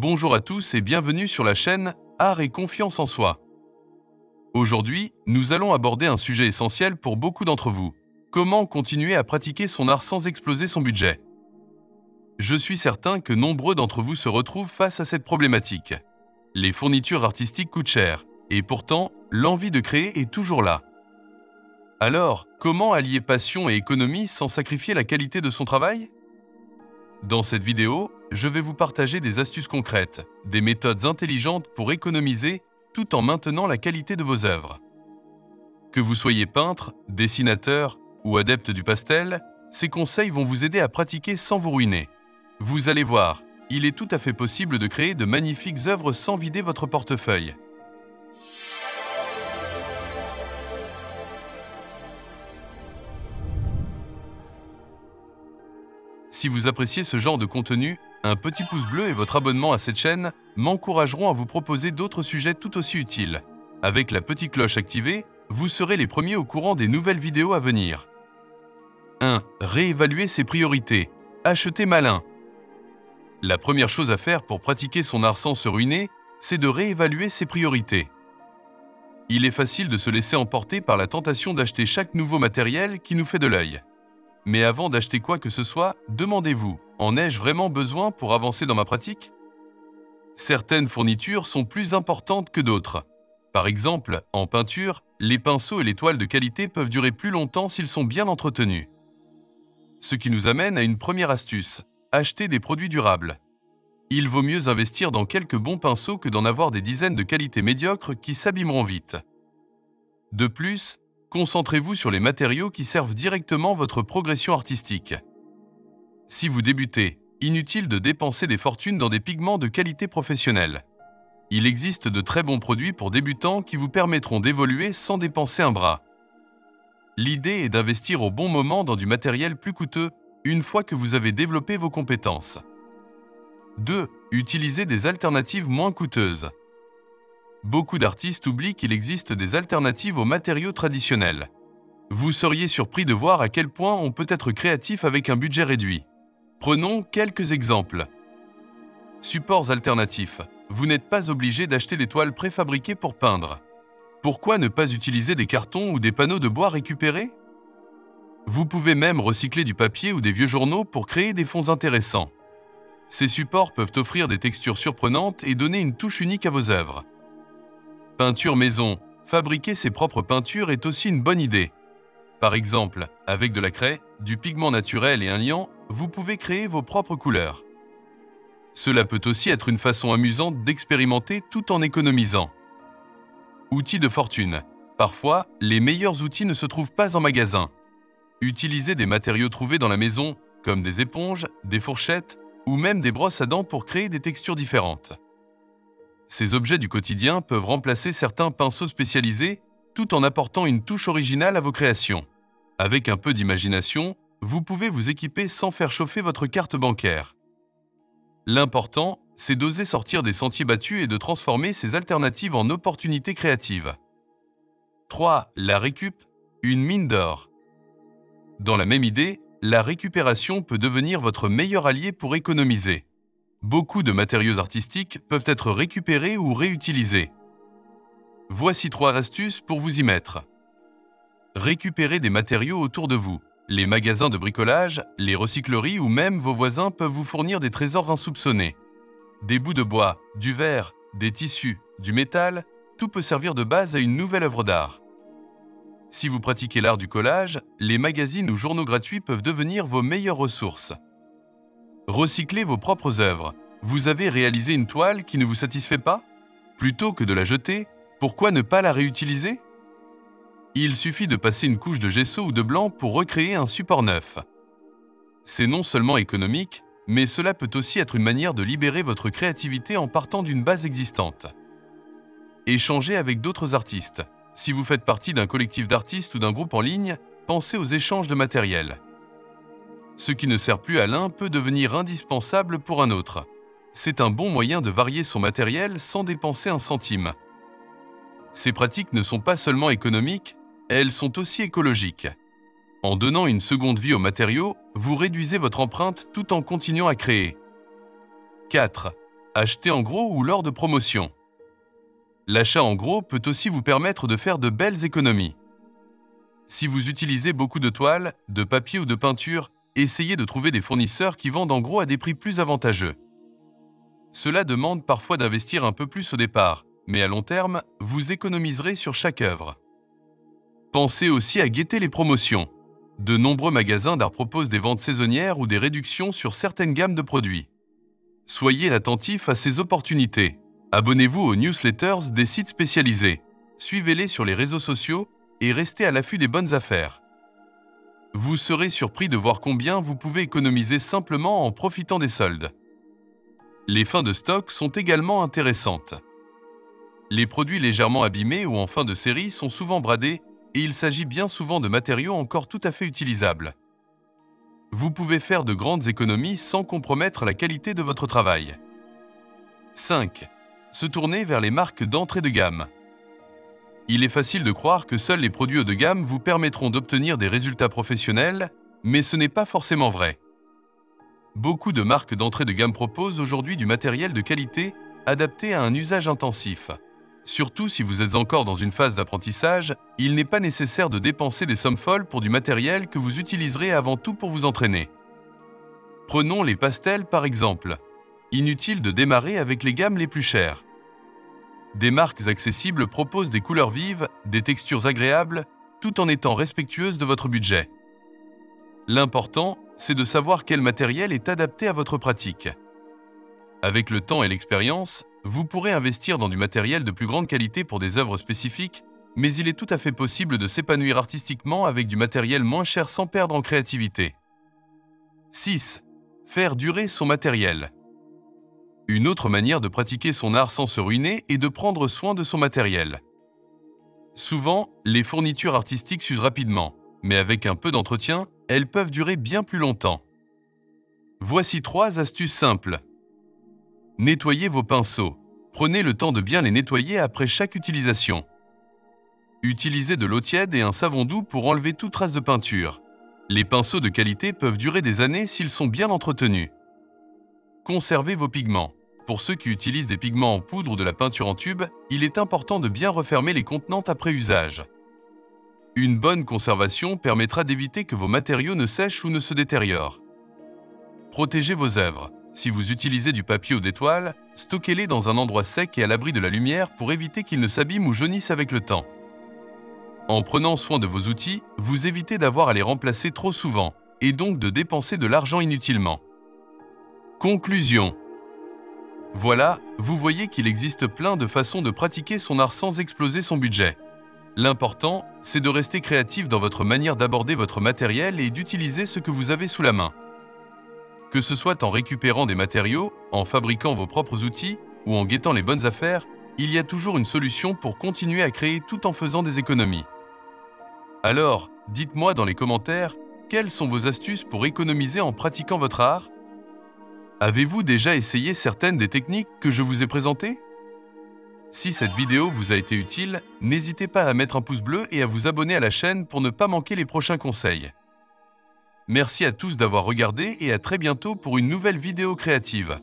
Bonjour à tous et bienvenue sur la chaîne Art et confiance en soi. Aujourd'hui, nous allons aborder un sujet essentiel pour beaucoup d'entre vous. Comment continuer à pratiquer son art sans exploser son budget? Je suis certain que nombreux d'entre vous se retrouvent face à cette problématique. Les fournitures artistiques coûtent cher, et pourtant, l'envie de créer est toujours là. Alors, comment allier passion et économie sans sacrifier la qualité de son travail? Dans cette vidéo, je vais vous partager des astuces concrètes, des méthodes intelligentes pour économiser tout en maintenant la qualité de vos œuvres. Que vous soyez peintre, dessinateur ou adepte du pastel, ces conseils vont vous aider à pratiquer sans vous ruiner. Vous allez voir, il est tout à fait possible de créer de magnifiques œuvres sans vider votre portefeuille. Si vous appréciez ce genre de contenu, un petit pouce bleu et votre abonnement à cette chaîne m'encourageront à vous proposer d'autres sujets tout aussi utiles. Avec la petite cloche activée, vous serez les premiers au courant des nouvelles vidéos à venir. 1. Réévaluer ses priorités. Acheter malin. La première chose à faire pour pratiquer son art sans se ruiner, c'est de réévaluer ses priorités. Il est facile de se laisser emporter par la tentation d'acheter chaque nouveau matériel qui nous fait de l'œil. Mais avant d'acheter quoi que ce soit, demandez-vous, en ai-je vraiment besoin pour avancer dans ma pratique? Certaines fournitures sont plus importantes que d'autres. Par exemple, en peinture, les pinceaux et les toiles de qualité peuvent durer plus longtemps s'ils sont bien entretenus. Ce qui nous amène à une première astuce, acheter des produits durables. Il vaut mieux investir dans quelques bons pinceaux que d'en avoir des dizaines de qualités médiocres qui s'abîmeront vite. De plus, concentrez-vous sur les matériaux qui servent directement votre progression artistique. Si vous débutez, inutile de dépenser des fortunes dans des pigments de qualité professionnelle. Il existe de très bons produits pour débutants qui vous permettront d'évoluer sans dépenser un bras. L'idée est d'investir au bon moment dans du matériel plus coûteux, une fois que vous avez développé vos compétences. 2. Utilisez des alternatives moins coûteuses. Beaucoup d'artistes oublient qu'il existe des alternatives aux matériaux traditionnels. Vous seriez surpris de voir à quel point on peut être créatif avec un budget réduit. Prenons quelques exemples. Supports alternatifs. Vous n'êtes pas obligé d'acheter des toiles préfabriquées pour peindre. Pourquoi ne pas utiliser des cartons ou des panneaux de bois récupérés? Vous pouvez même recycler du papier ou des vieux journaux pour créer des fonds intéressants. Ces supports peuvent offrir des textures surprenantes et donner une touche unique à vos œuvres. Peinture maison. Fabriquer ses propres peintures est aussi une bonne idée. Par exemple, avec de la craie, du pigment naturel et un liant, vous pouvez créer vos propres couleurs. Cela peut aussi être une façon amusante d'expérimenter tout en économisant. Outils de fortune. Parfois, les meilleurs outils ne se trouvent pas en magasin. Utilisez des matériaux trouvés dans la maison, comme des éponges, des fourchettes ou même des brosses à dents pour créer des textures différentes. Ces objets du quotidien peuvent remplacer certains pinceaux spécialisés tout en apportant une touche originale à vos créations. Avec un peu d'imagination, vous pouvez vous équiper sans faire chauffer votre carte bancaire. L'important, c'est d'oser sortir des sentiers battus et de transformer ces alternatives en opportunités créatives. 3. La récup, une mine d'or. Dans la même idée, la récupération peut devenir votre meilleur allié pour économiser. Beaucoup de matériaux artistiques peuvent être récupérés ou réutilisés. Voici 3 astuces pour vous y mettre. Récupérez des matériaux autour de vous. Les magasins de bricolage, les recycleries ou même vos voisins peuvent vous fournir des trésors insoupçonnés. Des bouts de bois, du verre, des tissus, du métal, tout peut servir de base à une nouvelle œuvre d'art. Si vous pratiquez l'art du collage, les magazines ou journaux gratuits peuvent devenir vos meilleures ressources. Recyclez vos propres œuvres. Vous avez réalisé une toile qui ne vous satisfait pas? Plutôt que de la jeter, pourquoi ne pas la réutiliser? Il suffit de passer une couche de gesso ou de blanc pour recréer un support neuf. C'est non seulement économique, mais cela peut aussi être une manière de libérer votre créativité en partant d'une base existante. Échangez avec d'autres artistes. Si vous faites partie d'un collectif d'artistes ou d'un groupe en ligne, pensez aux échanges de matériel. Ce qui ne sert plus à l'un peut devenir indispensable pour un autre. C'est un bon moyen de varier son matériel sans dépenser un centime. Ces pratiques ne sont pas seulement économiques, elles sont aussi écologiques. En donnant une seconde vie aux matériaux, vous réduisez votre empreinte tout en continuant à créer. 4. Achetez en gros ou lors de promotions. L'achat en gros peut aussi vous permettre de faire de belles économies. Si vous utilisez beaucoup de toiles, de papier ou de peinture, essayez de trouver des fournisseurs qui vendent en gros à des prix plus avantageux. Cela demande parfois d'investir un peu plus au départ, mais à long terme, vous économiserez sur chaque œuvre. Pensez aussi à guetter les promotions. De nombreux magasins d'art proposent des ventes saisonnières ou des réductions sur certaines gammes de produits. Soyez attentifs à ces opportunités. Abonnez-vous aux newsletters des sites spécialisés. Suivez-les sur les réseaux sociaux et restez à l'affût des bonnes affaires. Vous serez surpris de voir combien vous pouvez économiser simplement en profitant des soldes. Les fins de stock sont également intéressantes. Les produits légèrement abîmés ou en fin de série sont souvent bradés et il s'agit bien souvent de matériaux encore tout à fait utilisables. Vous pouvez faire de grandes économies sans compromettre la qualité de votre travail. 5. Se tourner vers les marques d'entrée de gamme. Il est facile de croire que seuls les produits haut de gamme vous permettront d'obtenir des résultats professionnels, mais ce n'est pas forcément vrai. Beaucoup de marques d'entrée de gamme proposent aujourd'hui du matériel de qualité adapté à un usage intensif. Surtout si vous êtes encore dans une phase d'apprentissage, il n'est pas nécessaire de dépenser des sommes folles pour du matériel que vous utiliserez avant tout pour vous entraîner. Prenons les pastels par exemple. Inutile de démarrer avec les gammes les plus chères. Des marques accessibles proposent des couleurs vives, des textures agréables, tout en étant respectueuses de votre budget. L'important, c'est de savoir quel matériel est adapté à votre pratique. Avec le temps et l'expérience, vous pourrez investir dans du matériel de plus grande qualité pour des œuvres spécifiques, mais il est tout à fait possible de s'épanouir artistiquement avec du matériel moins cher sans perdre en créativité. 6. Faire durer son matériel. Une autre manière de pratiquer son art sans se ruiner est de prendre soin de son matériel. Souvent, les fournitures artistiques s'usent rapidement, mais avec un peu d'entretien, elles peuvent durer bien plus longtemps. Voici 3 astuces simples. Nettoyez vos pinceaux. Prenez le temps de bien les nettoyer après chaque utilisation. Utilisez de l'eau tiède et un savon doux pour enlever toute trace de peinture. Les pinceaux de qualité peuvent durer des années s'ils sont bien entretenus. Conservez vos pigments. Pour ceux qui utilisent des pigments en poudre ou de la peinture en tube, il est important de bien refermer les contenants après usage. Une bonne conservation permettra d'éviter que vos matériaux ne sèchent ou ne se détériorent. Protégez vos œuvres. Si vous utilisez du papier ou des toiles, stockez-les dans un endroit sec et à l'abri de la lumière pour éviter qu'ils ne s'abîment ou jaunissent avec le temps. En prenant soin de vos outils, vous évitez d'avoir à les remplacer trop souvent et donc de dépenser de l'argent inutilement. Conclusion. Voilà, vous voyez qu'il existe plein de façons de pratiquer son art sans exploser son budget. L'important, c'est de rester créatif dans votre manière d'aborder votre matériel et d'utiliser ce que vous avez sous la main. Que ce soit en récupérant des matériaux, en fabriquant vos propres outils ou en guettant les bonnes affaires, il y a toujours une solution pour continuer à créer tout en faisant des économies. Alors, dites-moi dans les commentaires, quelles sont vos astuces pour économiser en pratiquant votre art ? Avez-vous déjà essayé certaines des techniques que je vous ai présentées ? Si cette vidéo vous a été utile, n'hésitez pas à mettre un pouce bleu et à vous abonner à la chaîne pour ne pas manquer les prochains conseils. Merci à tous d'avoir regardé et à très bientôt pour une nouvelle vidéo créative.